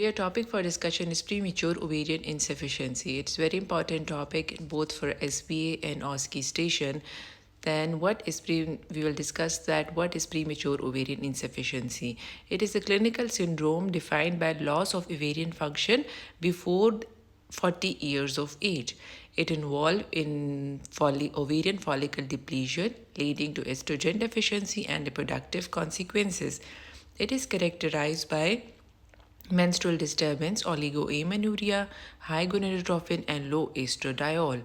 Your topic for discussion is premature ovarian insufficiency. It's a very important topic both for SBA and OSCE station. Then we will discuss that what is premature ovarian insufficiency. It is a clinical syndrome defined by loss of ovarian function before 40 years of age. It involves in ovarian follicle depletion leading to estrogen deficiency and reproductive consequences. It is characterized by menstrual disturbance, oligoamenorrhea, high gonadotropin, and low estradiol.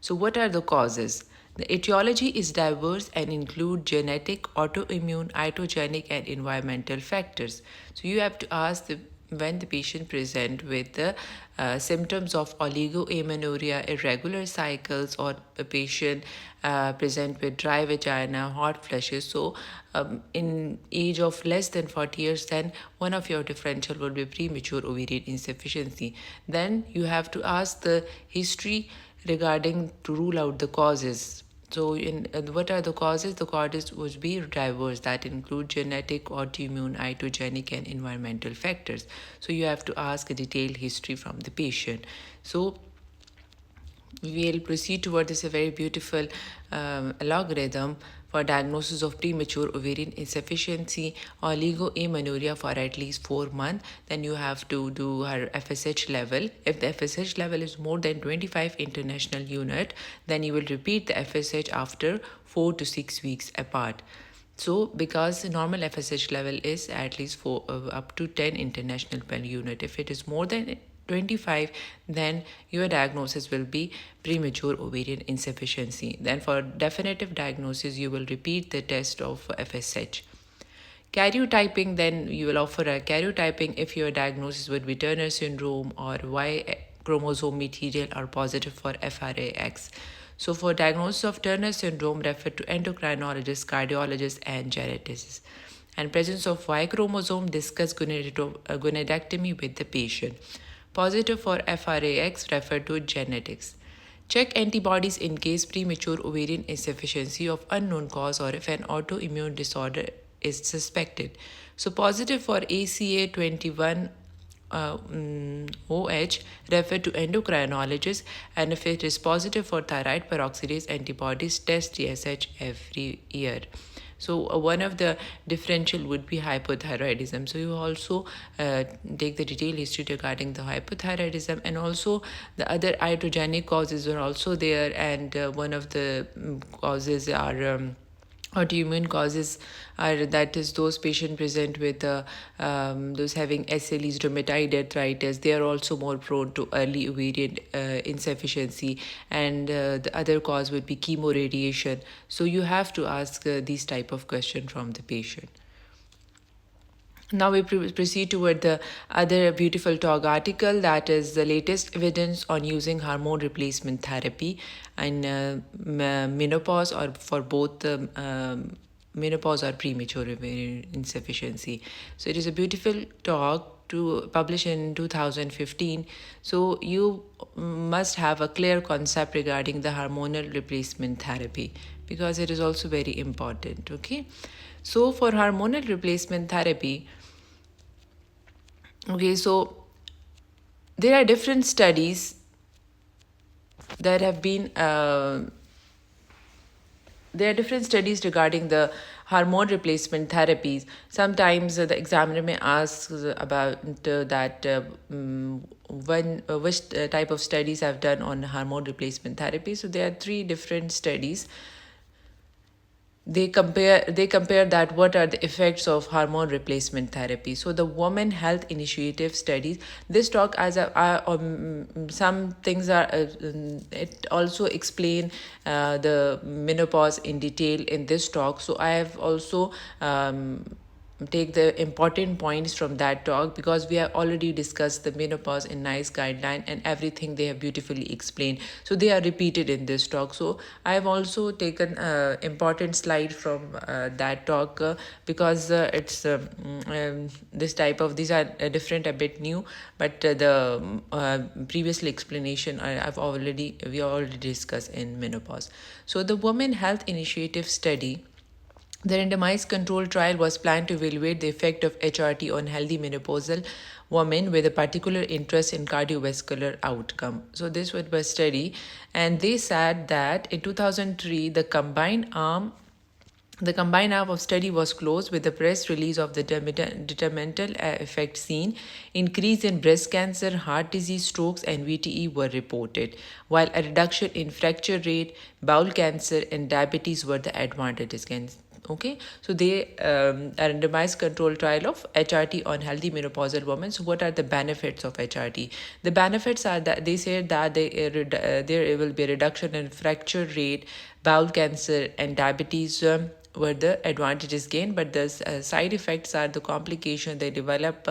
So, what are the causes? The etiology is diverse and include genetic, autoimmune, iatrogenic, and environmental factors. So, you have to ask when the patient present with the symptoms of oligoamenorrhea, irregular cycles, or a patient present with dry vagina, hot flushes. So, in age of less than 40 years, then one of your differential will be premature ovarian insufficiency. Then you have to ask the history regarding to rule out the causes. So, what are the causes? The causes would be diverse that include genetic, autoimmune, iatrogenic, and environmental factors. So, you have to ask a detailed history from the patient. So, we'll proceed toward this a very beautiful algorithm for diagnosis of premature ovarian insufficiency or oligoamenorrhea for at least 4 months. Then you have to do her FSH level. If the FSH level is more than 25 international unit, then you will repeat the FSH after 4 to 6 weeks apart. So, because the normal FSH level is at least up to 10 international per unit. If it is more than 25, then your diagnosis will be premature ovarian insufficiency. Then for definitive diagnosis, you will repeat the test of FSH. Karyotyping, then you will offer a karyotyping if your diagnosis would be Turner syndrome or Y chromosome material are positive for FRAX. So for diagnosis of Turner syndrome, refer to endocrinologist, cardiologist, and geneticists. And presence of Y chromosome, discuss gonadectomy with the patient. Positive for FRAX, refer to genetics. Check antibodies in case premature ovarian insufficiency of unknown cause or if an autoimmune disorder is suspected. So positive for ACA21 OH, refer to endocrinologist, and if it is positive for thyroid peroxidase antibodies, test TSH every year. So one of the differential would be hypothyroidism. So you also take the detailed history regarding the hypothyroidism, and also the other iatrogenic causes are also there, and one of the causes are autoimmune causes are, that is, those patients present with those having SLEs, rheumatoid arthritis. They are also more prone to early ovarian insufficiency, and the other cause would be chemoradiation. So you have to ask these type of question from the patient. Now we proceed toward the other beautiful talk article, that is the latest evidence on using hormone replacement therapy in menopause or for both menopause or premature ovarian insufficiency. So it is a beautiful talk to publish in 2015. So you must have a clear concept regarding the hormonal replacement therapy because it is also very important. Okay. So for hormonal replacement therapy, okay, so there are different studies that have been there are different studies regarding the hormone replacement therapies. Sometimes the examiner may ask about which type of studies I've done on hormone replacement therapy. So there are 3 different studies. They compare that what are the effects of hormone replacement therapy. So the Women Health Initiative studies, this talk as some things are it also explain the menopause in detail in this talk. So I have also take the important points from that talk because we have already discussed the menopause in NICE guideline and everything they have beautifully explained. So they are repeated in this talk. So I have also taken important slide from that talk because it's this type of, these are different, a bit new, but the previously explanation we already discussed in menopause. So the Women Health Initiative study The randomized control trial was planned to evaluate the effect of HRT on healthy menopausal women with a particular interest in cardiovascular outcome. So this was a study, and they said that in 2003 the combined arm of study was closed with the press release of the detrimental effect seen. Increase in breast cancer, heart disease, strokes, and VTE were reported, while a reduction in fracture rate, bowel cancer, and diabetes were the advantages. Okay, so they a randomized control trial of HRT on healthy menopausal women. So what are the benefits of HRT? The benefits are that they said that there will be a reduction in fracture rate, bowel cancer, and diabetes. Were the advantages gained, but the side effects are the complication they develop.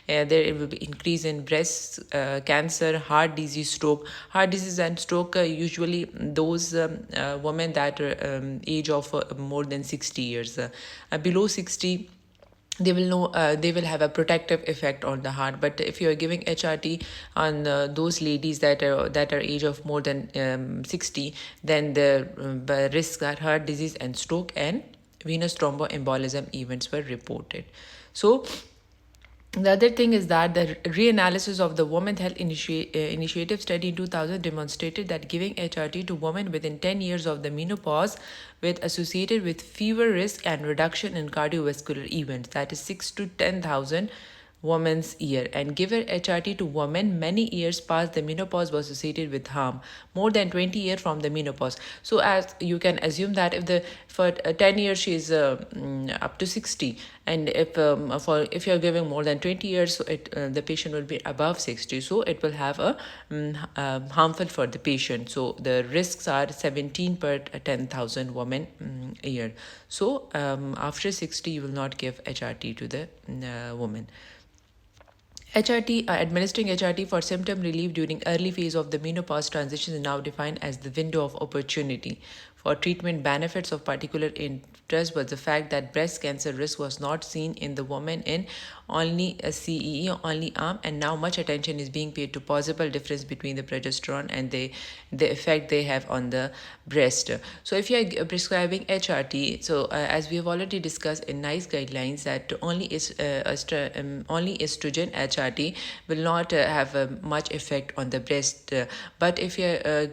There will be increase in breast cancer, heart disease, stroke. Heart disease and stroke usually those women that are age of more than 60 years. Below 60, they will have a protective effect on the heart. But if you are giving HRT on those ladies that are age of more than 60, then the risks are heart disease and stroke, and venous thromboembolism events were reported. So the other thing is that the reanalysis of the Women's Health Initiative study in 2000 demonstrated that giving HRT to women within 10 years of the menopause with associated with fewer risk and reduction in cardiovascular events, that is 6 to 10,000 women's year, and given HRT to women many years past the menopause was associated with harm, more than 20 years from the menopause. So as you can assume that if the for 10 years she is up to 60, and if you're giving more than 20 years, so the patient will be above 60, so it will have a harmful for the patient. So the risks are 17 per 10,000 women a year. So after 60 you will not give HRT to the woman. Administering HRT for symptom relief during early phase of the menopause transition is now defined as the window of opportunity for treatment. Benefits of particular interest was the fact that breast cancer risk was not seen in the woman in only a CEE only arm, and now much attention is being paid to possible difference between the progesterone and the effect they have on the breast. So if you are prescribing HRT, so as we have already discussed in NICE guidelines, that only estrogen HRT will not have much effect on the breast. But if you are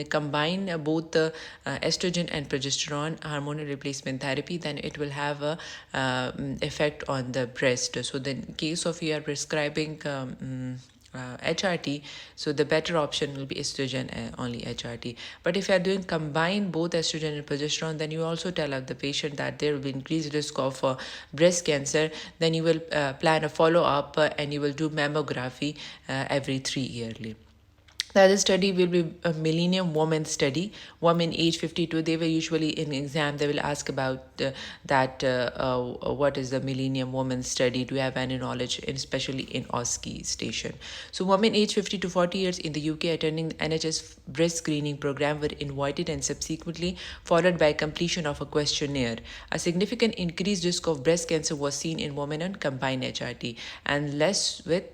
combine both the estrogen and progesterone hormonal replacement therapy, then it will have a effect on the breast. So then in case of you are prescribing HRT, so the better option will be estrogen only HRT. But if you are doing combine both estrogen and progesterone, then you also tell the patient that there will be increased risk of breast cancer. Then you will plan a follow-up and you will do mammography every 3 yearly. The other study will be a Millennium Women study. Women age 52, they will usually in exam, they will ask about what is the Millennium Women study. Do you have any knowledge, especially in OSCE station? So women age 50 to 40 years in the UK attending the NHS breast screening program were invited and subsequently followed by completion of a questionnaire. A significant increased risk of breast cancer was seen in women on combined HRT and less with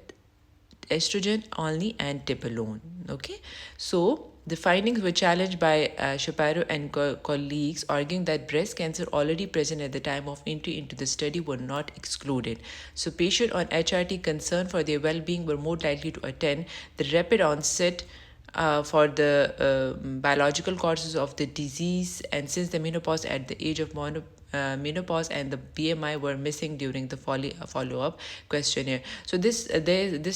estrogen only and alone. Okay, so the findings were challenged by Shapiro and colleagues, arguing that breast cancer already present at the time of entry into the study were not excluded. So patients on HRT concerned for their well-being were more likely to attend the rapid onset for the biological causes of the disease, and since the menopause at the age of menopause and the BMI were missing during the follow-up questionnaire. So this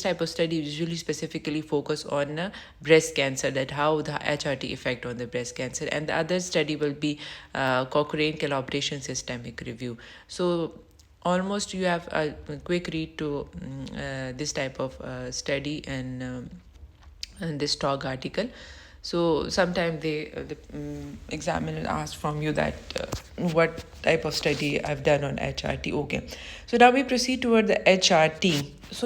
type of study usually specifically focus on breast cancer, that how the HRT effect on the breast cancer, and the other study will be Cochrane collaboration systemic review. So almost you have a quick read to this type of study and this talk article. So sometimes the examiner asks from you that what type of study I've done on HRT. Okay, so now we proceed toward the HRT. So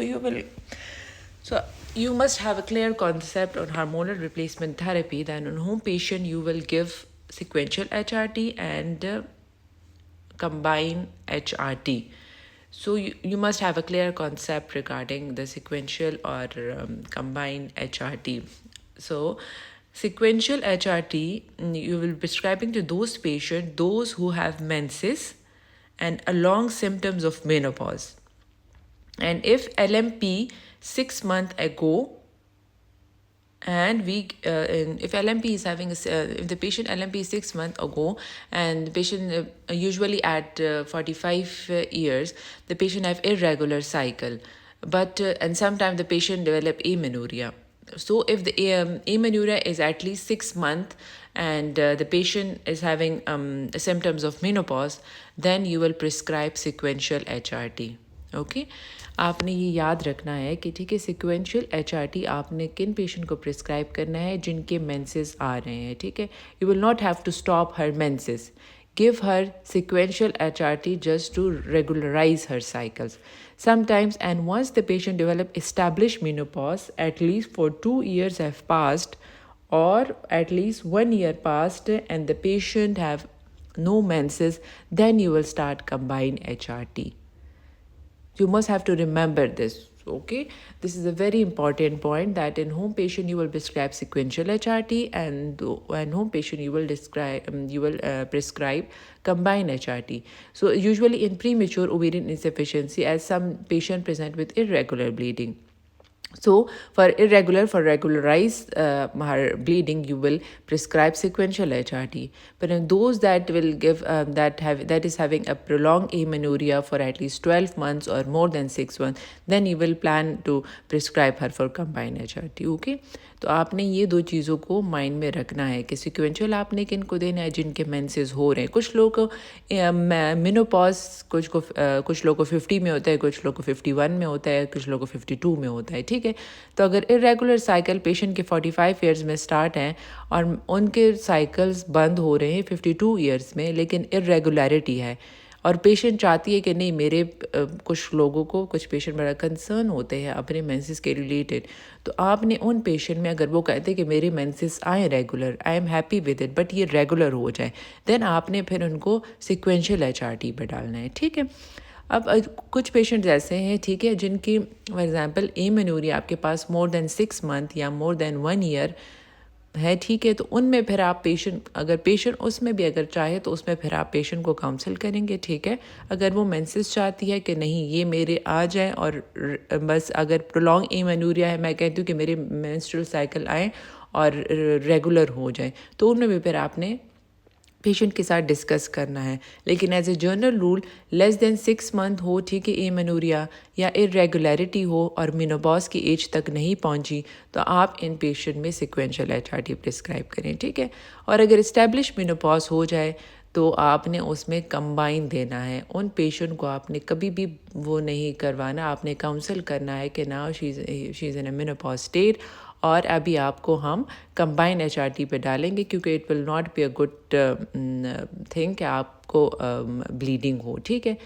you must have a clear concept on hormonal replacement therapy, then on whom patient you will give sequential HRT and combine HRT. So you must have a clear concept regarding the sequential or combined HRT. So Sequential HRT, you will be prescribing to those patients, those who have menses and along symptoms of menopause. And if LMP 6 months ago, and if LMP is having if the patient LMP is 6 months ago, and the patient usually at 45 years, the patient have irregular cycle, but and sometimes the patient develop amenorrhea. So if the amenorrhea is at least 6 months and the patient is having symptoms of menopause, then you will prescribe sequential HRT. Okay आपने ये याद रखना है कि ठीक है, sequential HRT आपने किन पेशेंट को प्रिस्क्राइब करना है जिनके मेंसेस आ रहे हैं. ठीक है, you will not have to stop her menses. Give her sequential HRT just to regularize her cycles. Sometimes, and once the patient develop established menopause, at least for 2 years have passed, or at least 1 year passed, and the patient have no menses, then you will start combined HRT. You must have to remember this. Okay, this is a very important point, that in home patient you will prescribe sequential HRT, and home patient you will prescribe combined HRT. So usually in premature ovarian insufficiency, as some patient present with irregular bleeding. So for regularized her bleeding, you will prescribe sequential HRT. But in those that will give that is having a prolonged amenorrhea for at least 12 months or more than 6 months, then you will plan to prescribe her for combined HRT. Okay, तो आपने ये दो चीज़ों को mind में रखना है कि सिक्वेंशियल आपने किन को देना है जिनके मेंसेस हो रहे हैं. कुछ लोग को मेनोपॉज कुछ लोग को 50 में होता है, कुछ लोग को 51 में होता है, कुछ लोग को 52 में होता है. ठीक है, तो अगर इरेगुलर साइकिल पेशेंट के 45 ईयर्स में स्टार्ट हैं और उनके साइकिल्स बंद हो रहे हैं 52 ईयर्स में, लेकिन इरेगुलरिटी है और पेशेंट चाहती है कि नहीं, मेरे कुछ लोगों को कुछ पेशेंट बड़ा कंसर्न होते हैं अपने मेंसेस के रिलेटेड, तो आपने उन पेशेंट में अगर वो कहते हैं कि मेरे मेंसेस आए regular, I am happy with it, but ये रेगुलर हो जाए, देन आपने फिर उनको सिक्वेंशियल HRT पे डालना है. ठीक है, अब कुछ पेशेंट्स ऐसे हैं, ठीक है, जिनकी फॉर एग्जांपल एमेनोरिया आपके पास मोर देन 6 मंथ या मोर देन 1 ईयर है. ठीक है, तो उनमें फिर आप अगर पेशेंट उसमें भी अगर चाहे तो उसमें फिर आप पेशेंट को काउंसिल करेंगे. ठीक है, अगर वो मेंसेस चाहती है कि नहीं ये मेरे आ जाए और बस अगर प्रोलॉन्ग एमेनोरिया है, मैं कहती हूँ कि मेरे मेंस्ट्रुअल साइकिल आए और रेगुलर हो जाए, तो उनमें भी फिर आपने पेशेंट के साथ डिस्कस करना है. लेकिन as a general rule less than 6 month हो, ठीक है, एमेनोरिया या इरेगुलरिटी हो और मेनोपॉज की एज तक नहीं पहुंची, तो आप इन पेशेंट में सिक्वेंशियल HRT प्रिस्क्राइब करें. ठीक है, और अगर इस्टेब्लिश मेनोपॉज हो जाए तो आपने उसमें कंबाइन देना है. उन पेशेंट को आपने कभी भी वो नहीं करवाना, आपने काउंसिल करना है कि now she is in a menopause state और अभी आपको हम कंबाइन HRT पे डालेंगे, क्योंकि it will not be a good thing कि आपको ब्लीडिंग हो. ठीक है,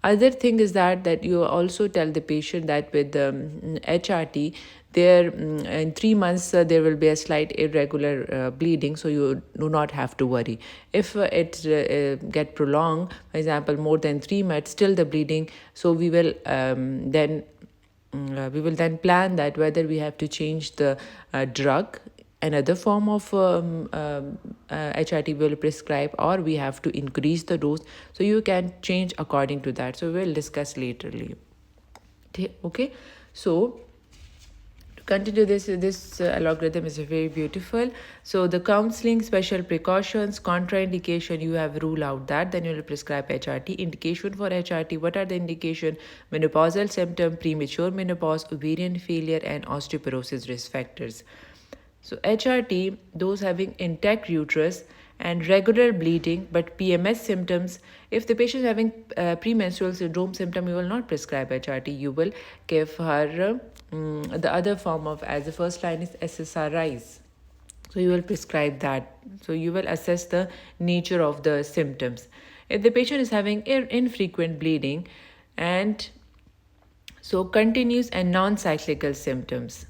other thing is that you also tell the patient that with HRT there in 3 months there will be a slight irregular bleeding, so you do not have to worry. If it get prolonged, for example more than 3 months still the bleeding, so we will then plan that whether we have to change the drug, another form of HRT will prescribe, or we have to increase the dose, so you can change according to that. So we'll discuss laterly. Okay, so to continue this algorithm is very beautiful. So the counseling, special precautions, contraindication, you have rule out that, then you will prescribe HRT. Indication for HRT, what are the indication? Menopausal symptom, premature menopause, ovarian failure, and osteoporosis risk factors. So HRT, those having intact uterus and regular bleeding but PMS symptoms. If the patient is having premenstrual syndrome symptom, you will not prescribe HRT. You will give her the other form of, as the first line is SSRIs. So you will prescribe that. So you will assess the nature of the symptoms. If the patient is having infrequent bleeding and so continuous and non-cyclical symptoms,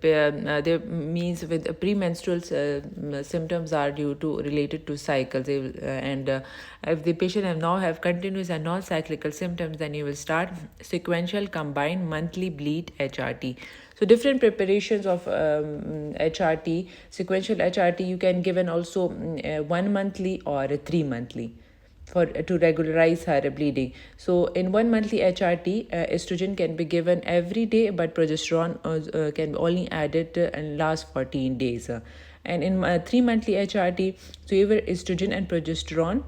There means with premenstrual symptoms are due to related to cycles. And if the patient now have continuous and non-cyclical symptoms, then you will start sequential combined monthly bleed HRT. So different preparations of HRT, sequential HRT, you can given also 1 monthly or a 3 monthly for to regularize her bleeding. So in 1 monthly HRT, estrogen can be given every day, but progesterone can only added in last 14 days. And in 3 monthly HRT, so either estrogen and progesterone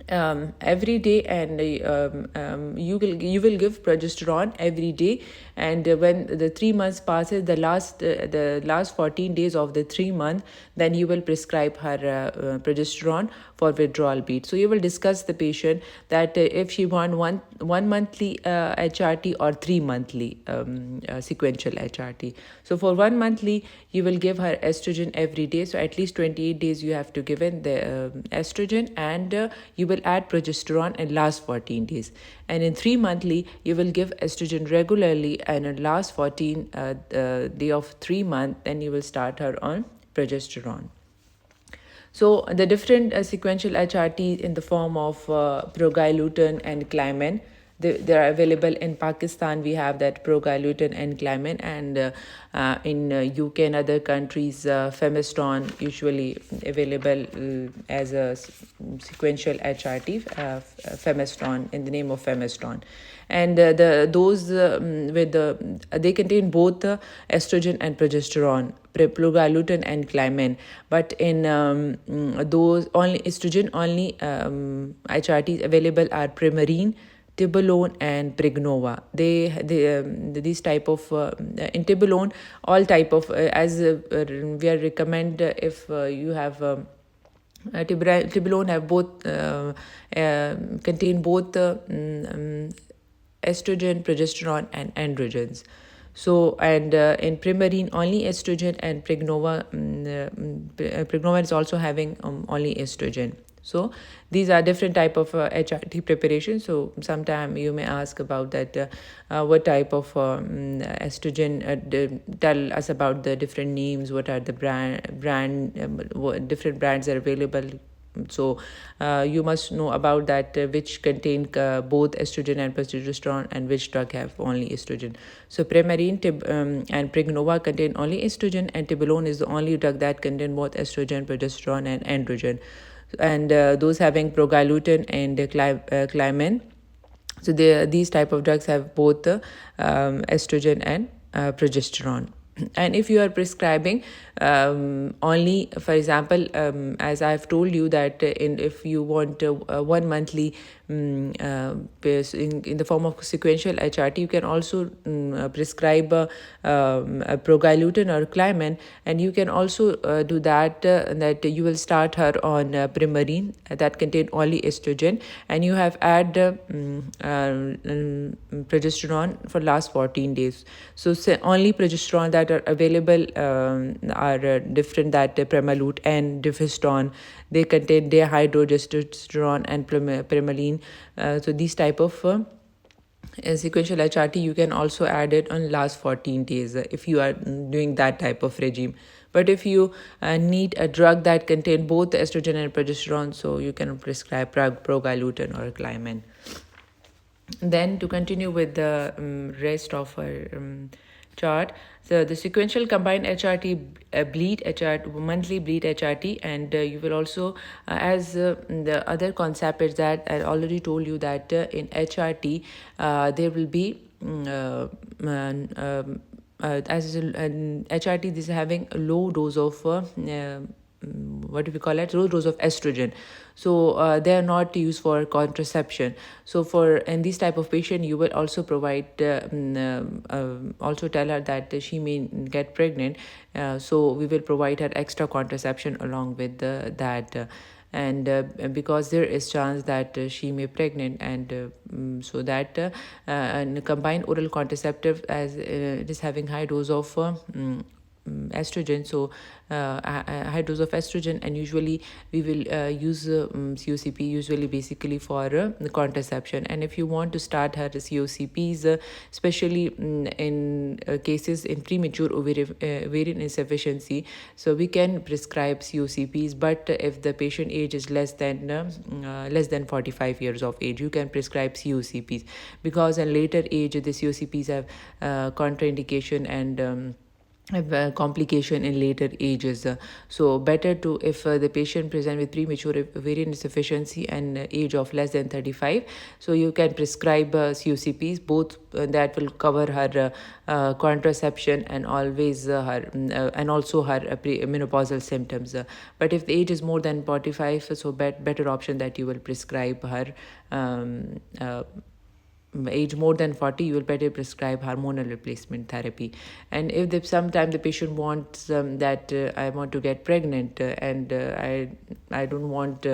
every day, and you will give progesterone every day. And when the 3 months passes, the last 14 days of the 3 month, then you will prescribe her progesterone for withdrawal beat. So you will discuss the patient that if she want one monthly HRT or 3 monthly sequential HRT. So for 1 monthly, you will give her estrogen every day. So at least 28 days you have to give in the estrogen, and you will add progesterone in last 14 days. And in 3 monthly, you will give estrogen regularly, and in last 14 day of 3 months, then you will start her on progesterone. So the different sequential HRT in the form of progylutin and Clymen, they are available in Pakistan. We have that progylutin and Clymen, and in UK and other countries, Femiston usually available as a sequential HRT, Femiston, in the name of Femiston. And they contain both estrogen and progesterone, progylutin and Clymen. But in those only estrogen only HRTs available are Premarin, Tibolone, and Pregnova. These type of in Tibolone, all type of we are recommend if you have Tibolone have both contain both estrogen, progesterone, and androgens. So, and in Premarin, only estrogen, and Pregnova, Pregnova is also having only estrogen. So these are different type of HRT preparations. So sometime you may ask about that what type of estrogen, tell us about the different names, what are the what different brands are available. So you must know about that which contain both estrogen and progesterone, and which drug have only estrogen. So Premarin and Pregnova contain only estrogen, and Tibolone is the only drug that contain both estrogen, progesterone, and androgen. And those having progylutin and Clymen, so these type of drugs have both estrogen and progesterone. And if you are prescribing only, for example, as I've told you that if you want 1 monthly in the form of sequential HRT, you can also prescribe a progylutin or Clymen, and you can also do that you will start her on Premarin that contain only estrogen, and you have add progesterone for last 14 days. So only progesterone that are available are different, that Premalut and Difiston, they contain dihydrotestosterone and Premaline. So these type of sequential HRT you can also add it on last 14 days if you are doing that type of regime. But if you need a drug that contain both estrogen and progesterone, so you can prescribe progylutin or Clymen. Then to continue with the rest of our chart, so the sequential combined HRT, bleed HRT, monthly bleed HRT, and you will also, as the other concept is that I already told you that in HRT there will be as an HRT, this is having a low dose of what do we call it, low dose of estrogen. So they are not used for contraception. So for in this type of patient, you will also provide also tell her that she may get pregnant, so we will provide her extra contraception along with that. And because there is chance that she may pregnant, and so that and combined oral contraceptive, as it is having high dose of estrogen, so a high dose of estrogen, and usually we will use COCP usually basically for the contraception. And if you want to start her COCPs, especially in cases in premature ovarian insufficiency, so we can prescribe COCPs. But if the patient age is less than 45 years of age, you can prescribe COCPs, because in later age the COCPs have contraindication and have a complication in later ages. So better to, if the patient present with premature ovarian insufficiency and age of less than 35, so you can prescribe COCPs, both that will cover her contraception and always her and also her menopausal symptoms. But if the age is more than 45, so better option that you will prescribe her age more than 40, you will better prescribe hormonal replacement therapy. And if sometime the patient wants that I want to get pregnant and I don't want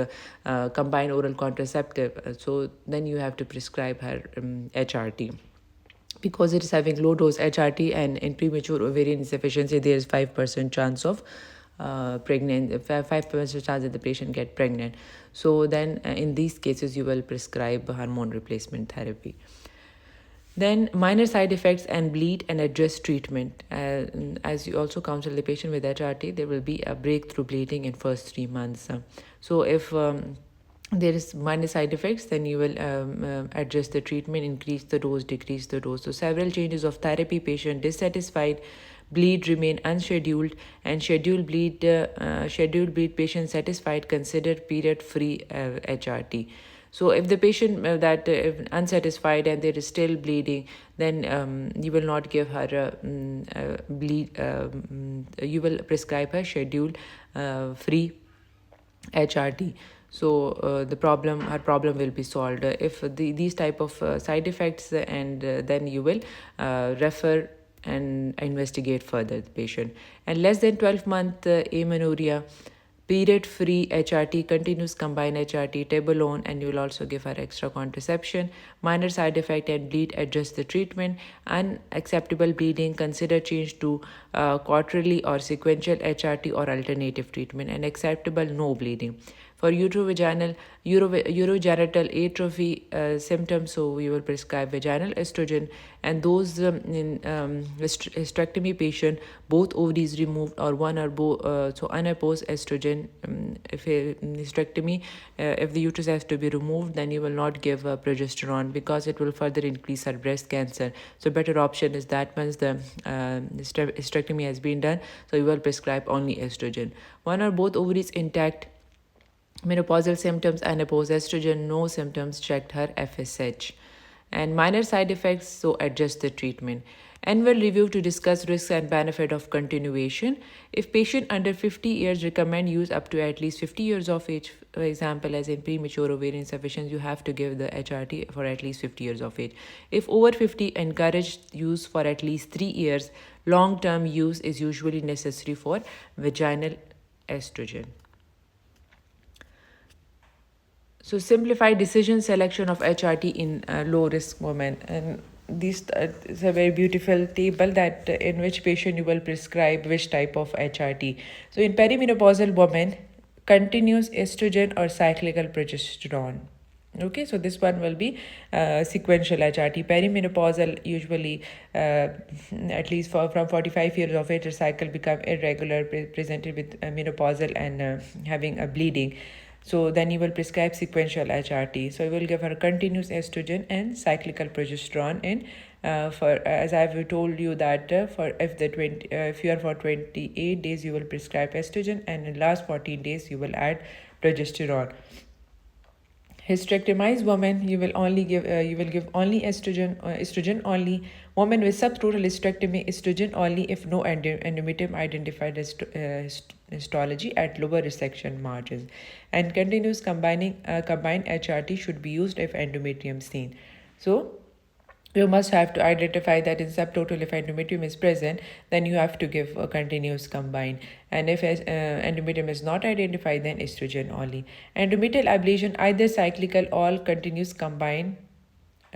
combined oral contraceptive, so then you have to prescribe her HRT, because it is having low dose HRT, and in premature ovarian insufficiency there is 5% chance of pregnant, 5% chance that the patient get pregnant. So then in these cases you will prescribe hormone replacement therapy. Then minor side effects and bleed and address treatment. As you also counsel the patient with HRT, there will be a breakthrough bleeding in first 3 months. So if there is minor side effects, then you will address the treatment, increase the dose, decrease the dose. So several changes of therapy, patient dissatisfied, bleed remain unscheduled, and scheduled bleed patient satisfied, consider period free HRT. So if the patient if unsatisfied and there is still bleeding, then you will not give her you will prescribe her scheduled free HRT. So her problem will be solved. If these type of side effects, and then you will refer and investigate further the patient. And less than 12-month amenorrhea, period free HRT, continuous combined HRT, tabalone, and you will also give her extra contraception. Minor side effect and bleed, adjust the treatment. Unacceptable bleeding, consider change to quarterly or sequential HRT or alternative treatment. And acceptable, no bleeding. For urogenital atrophy symptoms, so we will prescribe vaginal estrogen. And those in hysterectomy patient, both ovaries removed or one or both, so unopposed estrogen. If hysterectomy, if the uterus has to be removed, then you will not give progesterone, because it will further increase her breast cancer. So better option is that once the hysterectomy has been done, so you will prescribe only estrogen. One or both ovaries intact, menopausal symptoms, unopposed estrogen, no symptoms, checked her FSH. And minor side effects, so adjust the treatment. Annual review to discuss risks and benefit of continuation. If patient under 50 years, recommend use up to at least 50 years of age. For example, as in premature ovarian insufficiency, you have to give the HRT for at least 50 years of age. If over 50, encourage use for at least 3 years. Long-term use is usually necessary for vaginal estrogen. So simplified decision selection of HRT in low-risk women. And this is a very beautiful table that in which patient you will prescribe which type of HRT. So in perimenopausal women, continuous estrogen or cyclical progesterone. Okay, so this one will be sequential HRT. Perimenopausal, usually at least from 45 years of age, the cycle become irregular, presented with menopausal and having a bleeding. So then you will prescribe sequential HRT. So you will give her continuous estrogen and cyclical progesterone in for as I've told you that for if you are for 28 days you will prescribe estrogen, and in last 14 days you will add progesterone. Hysterectomized women, you will give only estrogen only. Women with subtotal hysterectomy, estrogen only if no endometrium identified as histology at lower resection margins. And continuous combined HRT should be used if endometrium seen. So you must have to identify that in subtotal, if endometrium is present, then you have to give a continuous combine. And if endometrium is not identified, then estrogen only. Endometrial ablation, either cyclical or continuous combine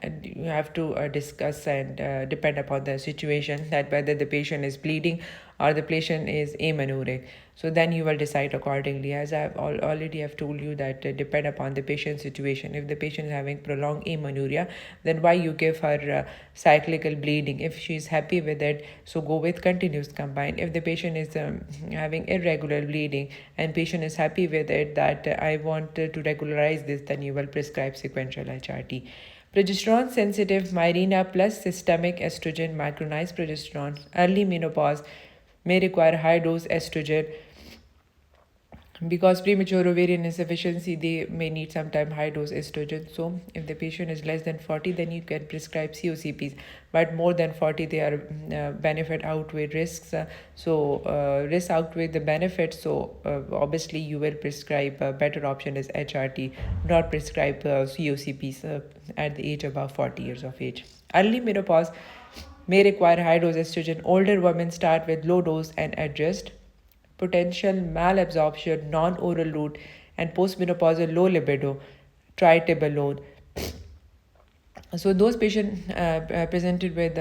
and you have to discuss and depend upon the situation that whether the patient is bleeding or the patient is amenorrheic. So then you will decide accordingly. As I've already have told you that depend upon the patient situation. If the patient is having prolonged amenorrhea, then why you give her cyclical bleeding? If she is happy with it, so go with continuous combine. If the patient is having irregular bleeding and patient is happy with it that I want to regularize this, then you will prescribe sequential HRT. Progesterone sensitive Mirena plus systemic estrogen micronized progesterone. Early menopause may require high dose estrogen. Because premature ovarian insufficiency, they may need sometime high dose estrogen. So if the patient is less than 40, then you can prescribe COCPs, but more than 40, they are benefit outweigh risks. Risks outweigh the benefits. So obviously you will prescribe a better option is HRT, not prescribe COCPs at the age above 40 years of age. Early menopause may require high dose estrogen. Older women start with low dose and adjust. Potential malabsorption, non-oral route, and postmenopausal low libido, tritibolone. So those patients presented with,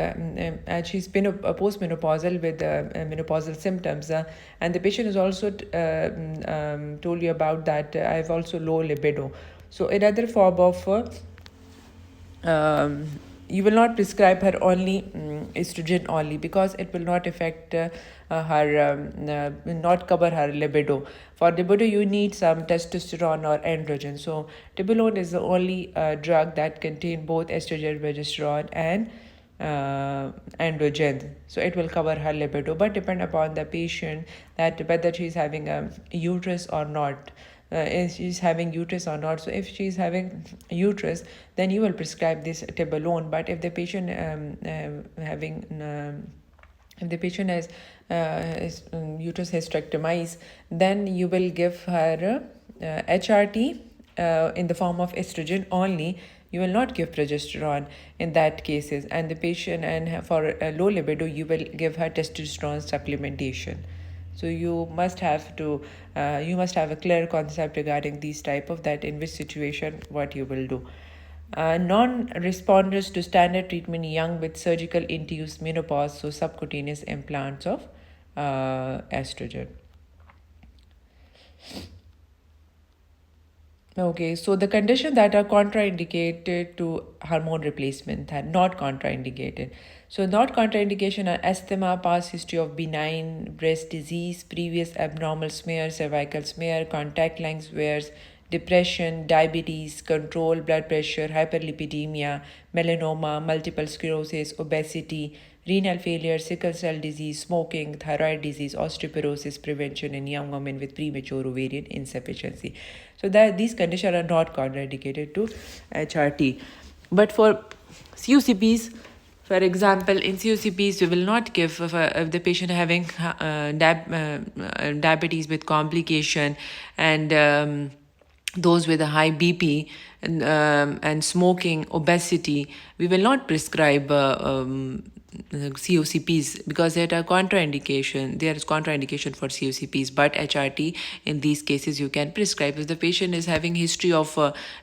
she's been postmenopausal with menopausal symptoms, and the patient is also told you about that I have also low libido. So another form of you will not prescribe her only estrogen only, because it will not affect her not cover her libido. For libido you need some testosterone or androgen. So tibolone is the only drug that contain both estrogen, progesterone, and androgen, so it will cover her libido, but depend upon the patient that whether she's having a uterus or not. If she's having uterus or not. So if she's having uterus, then you will prescribe this tibolone. But if the patient if the patient has uterus hysterectomized, then you will give her HRT in the form of estrogen only. You will not give progesterone in that cases, and the patient, and for low libido you will give her testosterone supplementation. So you must have a clear concept regarding these type of that, in which situation what you will do. Non-responders to standard treatment young with surgical induced menopause, so subcutaneous implants of estrogen. Okay, so the conditions that are contraindicated to hormone replacement are not contraindicated. So not contraindication are asthma, past history of benign breast disease, previous abnormal smear, cervical smear, contact lens wears, depression, diabetes, control blood pressure, hyperlipidemia, melanoma, multiple sclerosis, obesity, renal failure, sickle cell disease, smoking, thyroid disease, osteoporosis prevention in young women with premature ovarian insufficiency. So that these conditions are not contraindicated to HRT. But for COCPs, for example, in COCPs, we will not give if the patient having diabetes with complication, and those with a high BP, and smoking, obesity, we will not prescribe COCPs, because there are contraindication. There is contraindication for COCPs, but HRT in these cases you can prescribe. If the patient is having history of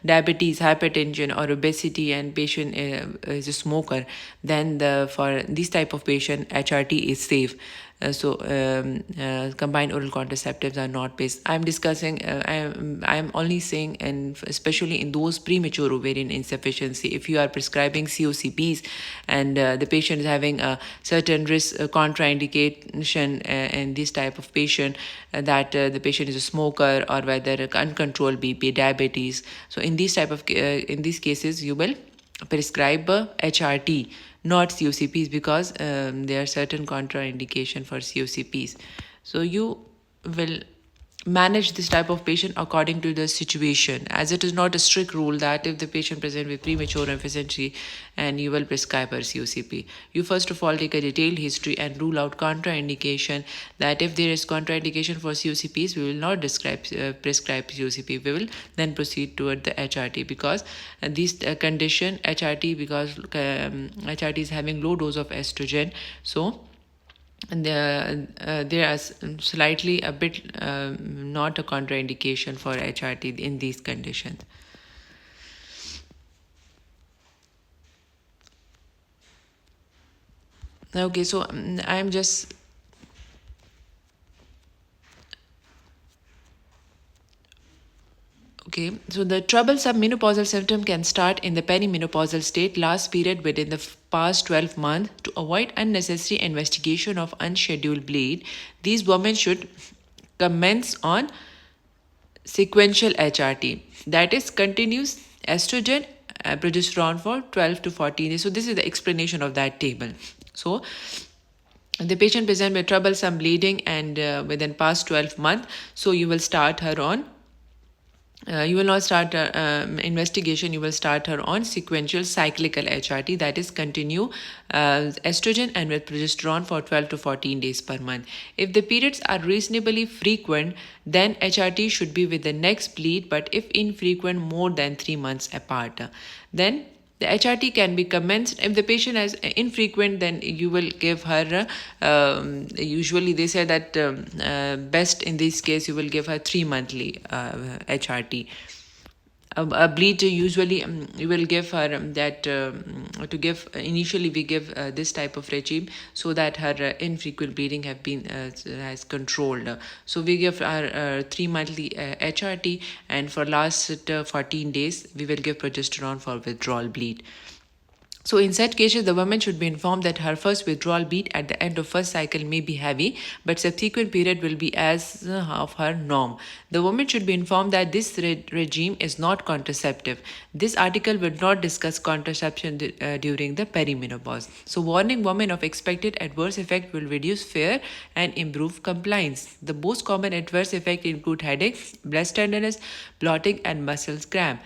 diabetes, hypertension, or obesity, and patient is a smoker, then for this type of patient HRT is safe. Combined oral contraceptives are not based. I'm discussing, I'm only saying, and especially in those premature ovarian insufficiency, if you are prescribing COCPs and the patient is having a certain risk contraindication in this type of patient, that the patient is a smoker, or whether uncontrolled BP, diabetes. So in these cases, you will prescribe HRT, not COCPs, because there are certain contraindication for COCPs. So you will manage this type of patient according to the situation, as it is not a strict rule that if the patient present with premature insufficiency and you will prescribe her COCP. You first of all take a detailed history and rule out contraindication, that if there is contraindication for COCPs, we will not prescribe COCP. We will then proceed toward the HRT, because this condition HRT, because HRT is having low dose of estrogen, so there are slightly a bit not a contraindication for HRT in these conditions. Okay, so I'm just okay. So the troublesome menopausal symptom can start in the perimenopausal state, last period within the past 12 months. To avoid unnecessary investigation of unscheduled bleed, these women should commence on sequential HRT, that is continuous estrogen progesterone for 12 to 14 days. So this is the explanation of that table. So the patient present with troublesome bleeding and within past 12 months, so you will start her on you will not start investigation, you will start her on sequential cyclical HRT, that is continue estrogen and with progesterone for 12 to 14 days per month. If the periods are reasonably frequent, then HRT should be with the next bleed, but if infrequent, more than 3 months apart, then the HRT can be commenced. If the patient is infrequent, then you will give her, usually they say that best in this case, you will give her 3 monthly HRT. A bleed usually you will give her that to give initially we give this type of regime so that her infrequent bleeding have been has controlled. So we give her 3 monthly HRT, and for last 14 days we will give progesterone for withdrawal bleed. So in such cases, the woman should be informed that her first withdrawal beat at the end of first cycle may be heavy, but subsequent period will be as of her norm. The woman should be informed that this regime is not contraceptive. This article will not discuss contraception during the perimenopause. So warning women of expected adverse effect will reduce fear and improve compliance. The most common adverse effect include headache, breast tenderness, bloating, and muscle cramp.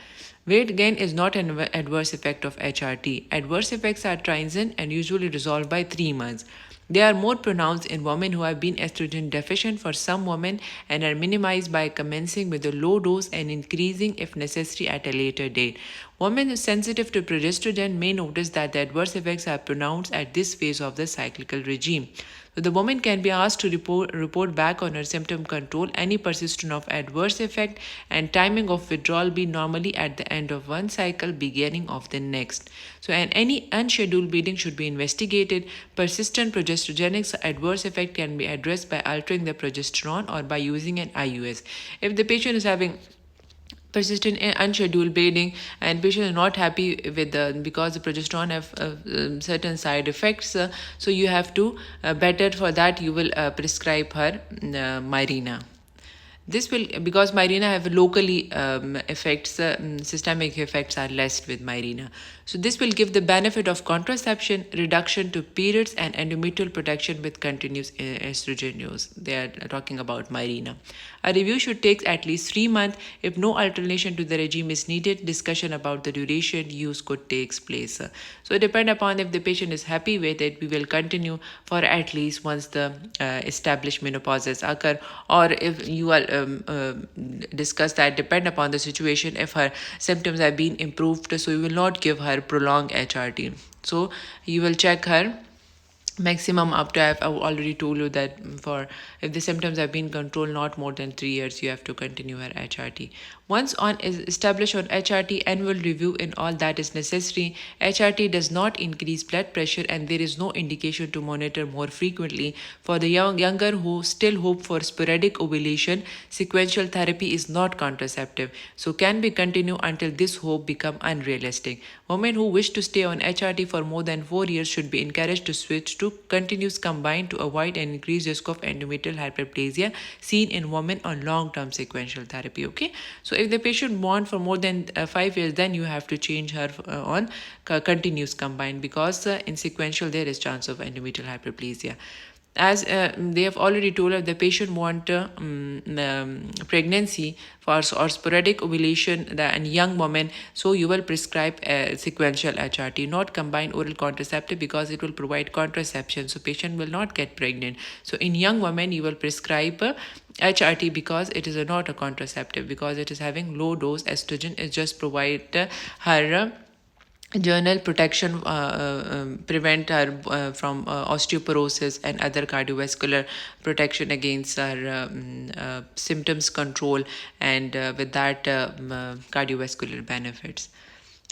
Weight gain is not an adverse effect of HRT. Adverse effects are transient and usually resolve by 3 months. They are more pronounced in women who have been estrogen deficient for some women and are minimized by commencing with a low dose and increasing if necessary at a later date. Women sensitive to progesterone may notice that the adverse effects are pronounced at this phase of the cyclical regime. So the woman can be asked to report back on her symptom control, any persistence of adverse effect, and timing of withdrawal be normally at the end of one cycle, beginning of the next. So and any unscheduled bleeding should be investigated. Persistent progesterogenic adverse effect can be addressed by altering the progesterone or by using an IUS. If the patient is having persistent unscheduled bleeding and patient is not happy with the because the progesterone have certain side effects, so you have to better for that you will prescribe her Mirena. This will, because Mirena have locally effects, systemic effects are less with Mirena. So this will give the benefit of contraception, reduction to periods, and endometrial protection with continuous estrogen use. They are talking about Mirena. A review should take at least 3 months. If no alternation to the regime is needed, discussion about the duration use could take place. So depend upon if the patient is happy with it, we will continue for at least once the established menopauses occur, or if you are discuss that depend upon the situation if her symptoms have been improved, so you will not give her prolonged HRT. So you will check her maximum after I've already told you that for if the symptoms have been controlled not more than 3 years, you have to continue her HRT. Once on is established on HRT, annual review in all that is necessary. HRT does not increase blood pressure and there is no indication to monitor more frequently. For the younger who still hope for sporadic ovulation, sequential therapy is not contraceptive, so can be continued until this hope become unrealistic. Women who wish to stay on HRT for more than 4 years should be encouraged to switch to continuous combined to avoid an increased risk of endometrial hyperplasia seen in women on long-term sequential therapy. Okay, so if the patient want for more than 5 years, then you have to change her on continuous combined, because in sequential there is chance of endometrial hyperplasia. As they have already told us, the patient want pregnancy for or sporadic ovulation and young women, so you will prescribe sequential HRT, not combined oral contraceptive, because it will provide contraception, so patient will not get pregnant. So in young women you will prescribe HRT because it is not a contraceptive, because it is having low dose estrogen. It just provide her journal protection, prevent her from osteoporosis and other cardiovascular protection against her symptoms control, and with that cardiovascular benefits.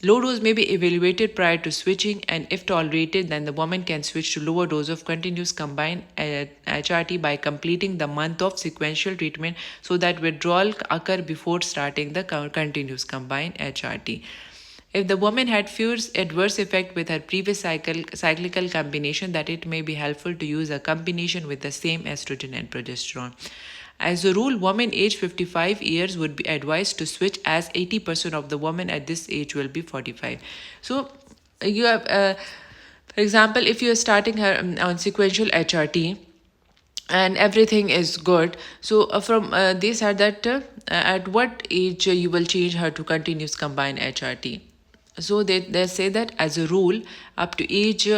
Low dose may be evaluated prior to switching, and if tolerated, then the woman can switch to lower dose of continuous combined HRT by completing the month of sequential treatment so that withdrawal occur before starting the continuous combined HRT. If the woman had fewer adverse effect with her previous cyclical combination, that it may be helpful to use a combination with the same estrogen and progesterone. As a rule, women aged 55 years would be advised to switch, as 80% of the women at this age will be 45. So you have, for example, if you are starting her on sequential HRT and everything is good, so from they said that at what age you will change her to continuous combined HRT. So they say that as a rule up to age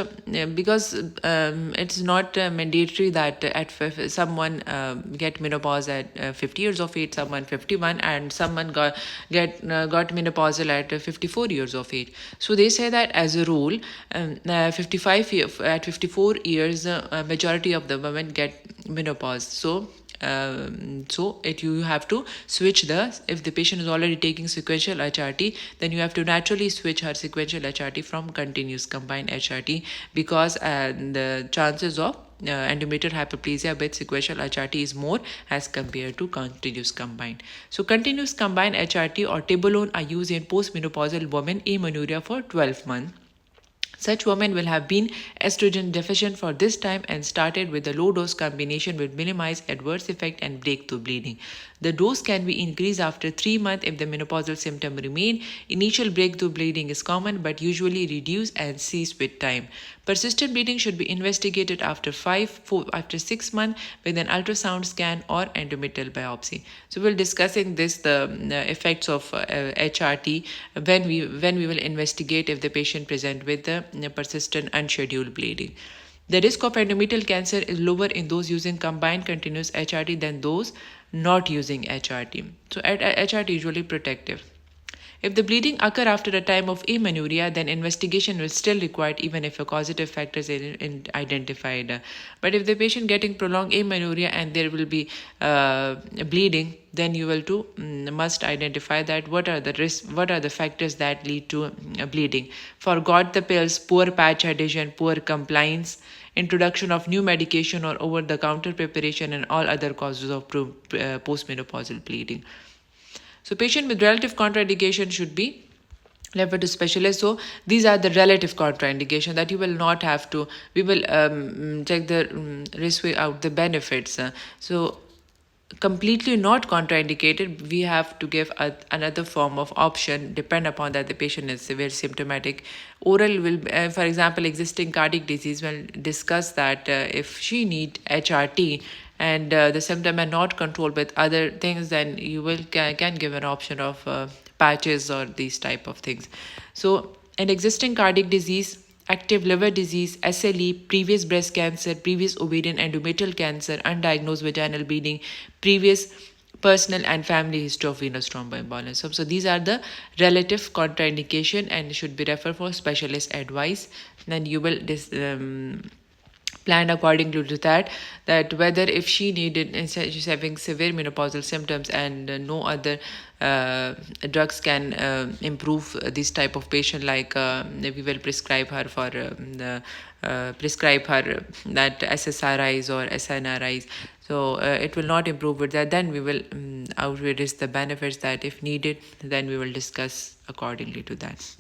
because it's not mandatory that someone get menopause at 50 years of age, someone 51, and someone got menopausal at 54 years of age. So they say that as a rule 54 years majority of the women get menopause. So you have to switch if the patient is already taking sequential HRT, then you have to naturally switch her sequential HRT from continuous combined HRT, because the chances of endometrial hyperplasia with sequential HRT is more as compared to continuous combined. So continuous combined HRT or Tibolone are used in postmenopausal women amenorrhea for 12 months. Such women will have been estrogen deficient for this time and started with the low dose combination will minimize adverse effect and breakthrough bleeding. The dose can be increased after 3 months if the menopausal symptom remain. Initial breakthrough bleeding is common but usually reduce and cease with time. Persistent bleeding should be investigated after 6 months with an ultrasound scan or endometrial biopsy. So we'll discussing this the effects of HRT when we will investigate if the patient present with the persistent unscheduled bleeding. The risk of endometrial cancer is lower in those using combined continuous HRT than those not using HRT. So HRT is usually protective. If the bleeding occur after a time of amenorrhea, then investigation will still required even if a causative factor is identified. But if the patient getting prolonged amenorrhea and there will be bleeding, then you will must identify that what are the risks, what are the factors that lead to bleeding. Forgot the pills, poor patch adhesion, poor compliance, introduction of new medication or over-the-counter preparation, and all other causes of postmenopausal bleeding. So patient with relative contraindication should be referred to specialist. So these are the relative contraindication that you will not have to, we will check the risk way out the benefits. So completely not contraindicated, we have to give another form of option depend upon that the patient is severe symptomatic. Oral will for example existing cardiac disease will discuss that if she need HRT and the symptom are not controlled with other things, then you will can give an option of patches or these type of things. So an existing cardiac disease, active liver disease, SLE, previous breast cancer, previous ovarian endometrial cancer, undiagnosed vaginal bleeding, previous personal and family history of venous thromboembolism. So these are the relative contraindication and should be referred for specialist advice. Then you will plan according to that whether if she needed, she's having severe menopausal symptoms and no other drugs can improve this type of patient, like we will prescribe her for prescribe her that SSRIs or SNRIs. So it will not improve with that. Then we will outweigh the benefits that if needed, then we will discuss accordingly to that.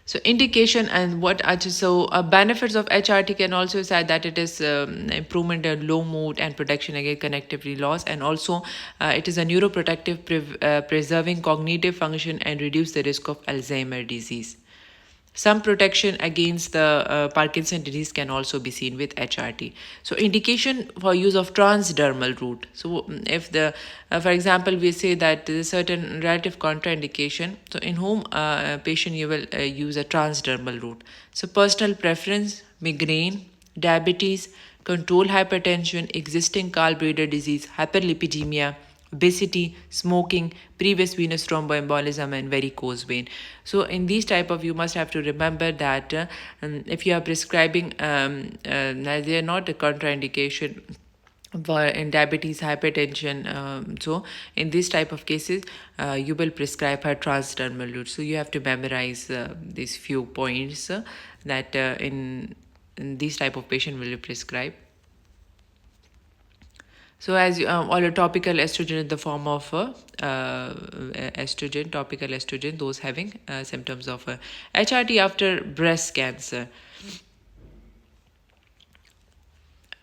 So indication and what benefits of HRT can also say that it is improvement in low mood and protection against connectivity loss, and also it is a neuroprotective preserving cognitive function and reduce the risk of Alzheimer's disease. Some protection against the Parkinson disease can also be seen with HRT. So indication for use of transdermal route. So if the, for example, we say that there is certain relative contraindication, so in whom patient you will use a transdermal route. So personal preference, migraine, diabetes, controlled hypertension, existing gallbladder disease, hyperlipidemia, obesity, smoking, previous venous thromboembolism, and varicose vein. So in these type of, you must have to remember that if you are prescribing, they are not a contraindication for in diabetes, hypertension. So in this type of cases, you will prescribe her transdermal route. So you have to memorize these few points that in these type of patient will you prescribe. So as or a topical estrogen in the form of estrogen, topical estrogen, those having symptoms of HRT after breast cancer.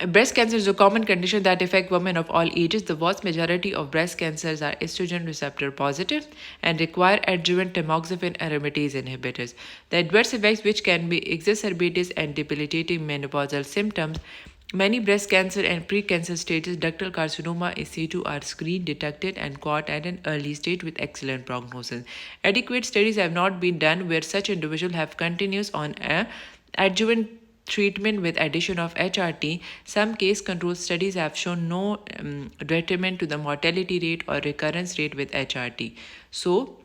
Breast cancer is a common condition that affects women of all ages. The vast majority of breast cancers are estrogen receptor positive and require adjuvant tamoxifen aromatase inhibitors. The adverse effects, which can be exacerbated and debilitating menopausal symptoms. Many breast cancer and pre-cancer stages, ductal carcinoma in are screened, detected, and caught at an early stage with excellent prognosis. Adequate studies have not been done where such individuals have continuous on a adjuvant treatment with addition of HRT. Some case control studies have shown no detriment to the mortality rate or recurrence rate with HRT. So,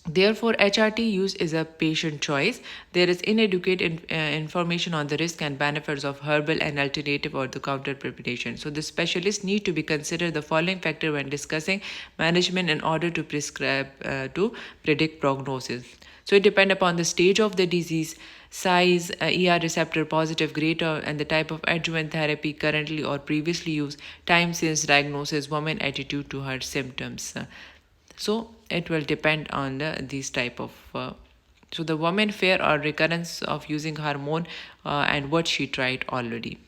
therefore, HRT use is a patient choice. There is inadequate information on the risk and benefits of herbal and alternative or the counter preparation. So, the specialists need to be considered the following factor when discussing management in order to prescribe to predict prognosis. So, it depends upon the stage of the disease, size, ER receptor positive, greater, and the type of adjuvant therapy currently or previously used, time since diagnosis, woman attitude to her symptoms. So it will depend on these type of so the woman fear or recurrence of using hormone and what she tried already.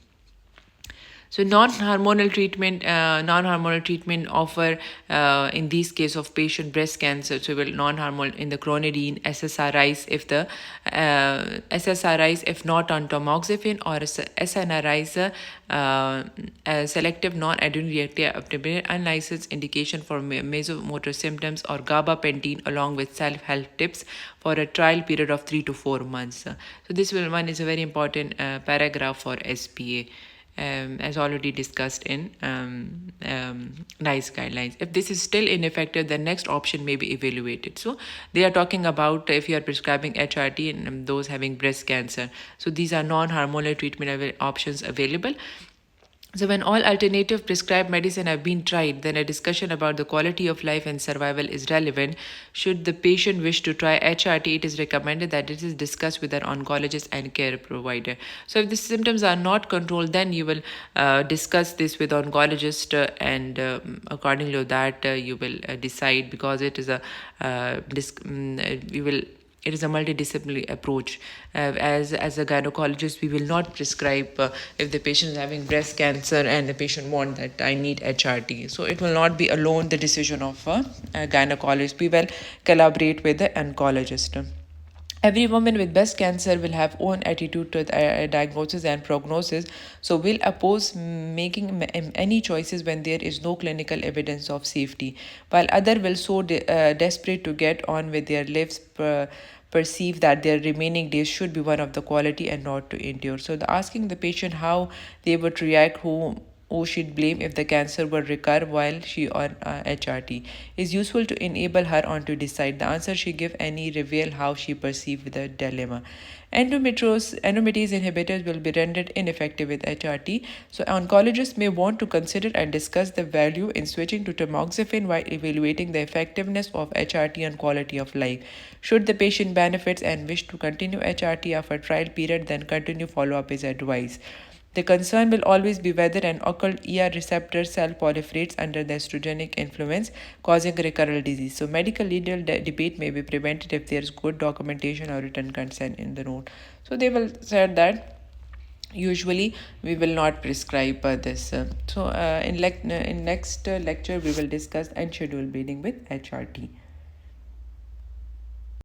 So non-hormonal treatment offer in these case of patient breast cancer. So will non-hormonal in the clonidine, SSRIs if the SSRIs if not on tamoxifen, or SNRIs selective non-adrenaline reactive unlicensed indication for mesomotor symptoms, or gabapentin along with self-help tips for a trial period of 3 to 4 months. So this one is a very important paragraph for SPA. As already discussed in NICE guidelines. If this is still ineffective, the next option may be evaluated. So they are talking about if you are prescribing HRT in those having breast cancer. So these are non-hormonal treatment options available. So when all alternative prescribed medicine have been tried, then a discussion about the quality of life and survival is relevant. Should the patient wish to try HRT, it is recommended that it is discussed with their oncologist and care provider. So if the symptoms are not controlled, then you will discuss this with oncologist and accordingly to that you will decide, because it is a it is a multidisciplinary approach. As a gynecologist, we will not prescribe if the patient is having breast cancer and the patient wants that I need HRT. So it will not be alone the decision of a gynecologist. We will collaborate with the oncologist. Every woman with breast cancer will have own attitude to the diagnosis and prognosis, so will oppose making any choices when there is no clinical evidence of safety, while other will so desperate to get on with their lives perceive that their remaining days should be one of the quality and not to endure. So asking the patient how they would react, who she'd blame if the cancer were recur while she on HRT, is useful to enable her on to decide. The answer she give any reveal how she perceived the dilemma. Endometrase inhibitors will be rendered ineffective with HRT, so oncologists may want to consider and discuss the value in switching to tamoxifen while evaluating the effectiveness of HRT on quality of life. Should the patient benefits and wish to continue HRT after trial period, then continue follow-up is advised. The concern will always be whether an occult receptor cell proliferates under the estrogenic influence, causing recurrent disease. So, medical legal debate may be prevented if there is good documentation or written consent in the note. So, they will say that usually we will not prescribe this. In next lecture, we will discuss and schedule bleeding with HRT.